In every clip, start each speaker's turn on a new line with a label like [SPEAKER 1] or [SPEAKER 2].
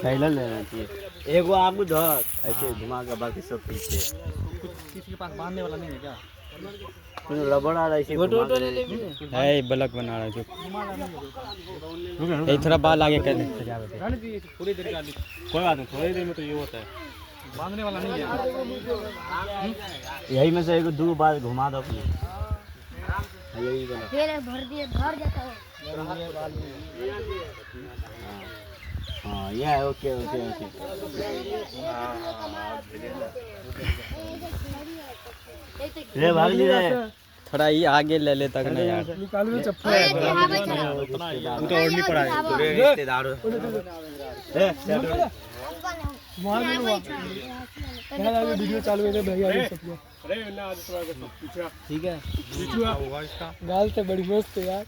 [SPEAKER 1] फैलल रहना चाहिए, एगो आगू धर ऐसे घुमा के, बाकी सब पीछे।
[SPEAKER 2] किसी के पास बांधने वाला नहीं है क्या?
[SPEAKER 1] रबड़ आ रहा है, ब्लॉक बना रहा है जो। थोड़ा बाल आगे कर दे,
[SPEAKER 2] थोड़ी देर का
[SPEAKER 1] कोई बात नहीं, थोड़ी देर में तो ये होता है।
[SPEAKER 2] बांधने वाला नहीं है।
[SPEAKER 1] यही में से एक दो बार घुमा दो अपने, यही बना।
[SPEAKER 3] भर दिए, भर जाता है।
[SPEAKER 1] हाँ ये है, ओके ओके ओके। रे भाग ली रे, थोड़ा ये आगे ले ले तक ना यार।
[SPEAKER 2] निकालू चप्पल
[SPEAKER 1] तो और नहीं पड़ा है रिश्तेदार।
[SPEAKER 2] वीडियो चालू है भैया, ठीक है। गाल से बड़ी मस्त है यार।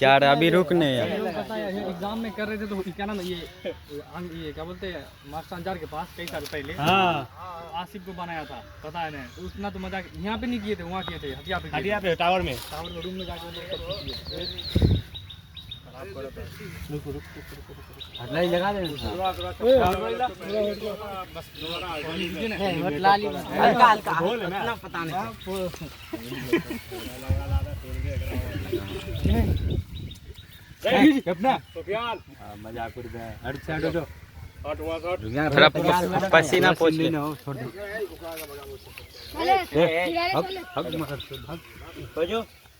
[SPEAKER 1] यार अभी रुकने यार,
[SPEAKER 2] एग्जाम में कर रहे थे तो क्या नाम ये क्या बोलते हैं, मास्टर अंजार के पास कई साल पहले आसिफ को बनाया था, पता है ना? उतना तो मजाक यहाँ पे नहीं किए थे, वहाँ किए थे हटिया पे टावर में रूम में जाकर
[SPEAKER 1] नहीं लगा दे हल्का हल्का, पता नहीं मजाक उड़ गया। थोड़ा पसीना पोंछ ले,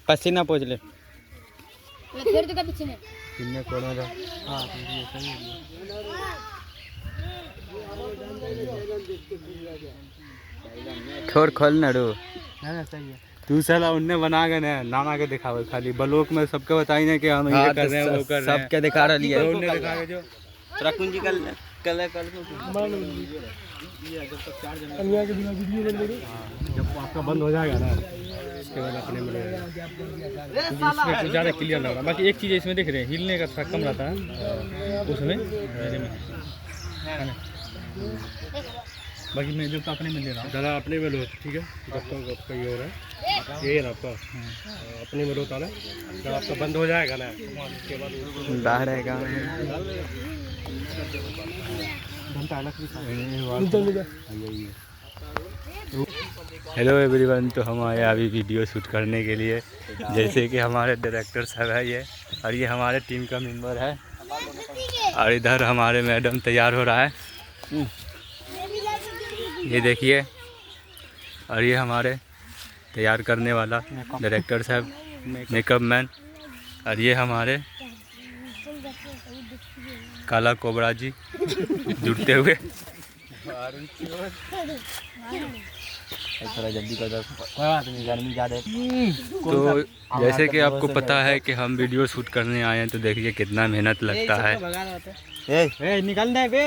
[SPEAKER 1] पसीना पोंछ ले।
[SPEAKER 3] फिर तो पीछे नहीं
[SPEAKER 1] छोड़ खोल ना रो, तू साला उनने बना के ना नाना के दिखावे, खाली ब्लॉक में सबके बताई ना कि हम ये कर रहे हैं, वो कर रहे हैं, सबके दिखा रहा है। उनने दिखा के जो तेरा कुंजी कल कल कल
[SPEAKER 2] जब आपका बंद हो जाएगा ना, उसके बाद अपने में इसमें कुछ ज़्यादा क्लियर लग रहा है। बाकी एक चीज़ इसमें देख रहे हैं, हिलने का थोड़ा कम रहता है उसमें, मेरे में। बाकी मैं जब अपने में ले रहा हूँ, ज़्यादा अपने में लो, ठीक है। जब तक आपका ये हो रहा है, ये है ना आपका अपने में रोता ना, जब आपका बंद हो जाएगा ना, उसके बाद
[SPEAKER 1] बाहर आएगा। हेलो एवरीवन, तो हम आए अभी वीडियो शूट करने के लिए, जैसे कि हमारे डायरेक्टर साहब है ये, और ये हमारे टीम का मेंबर है, और इधर हमारे मैडम तैयार हो रहा है, ये देखिए। और ये हमारे तैयार करने वाला डायरेक्टर साहब, मेकअप मैन, और ये हमारे काला कोबरा जी जुड़ते हुए। थोड़ा जल्दी कर दो, कोई बात नहीं, गर्मी ज़्यादा है। तो जैसे कि आपको पता है कि हम वीडियो शूट करने आए हैं, तो देखिए कितना मेहनत लगता है।
[SPEAKER 2] निकलना है बे।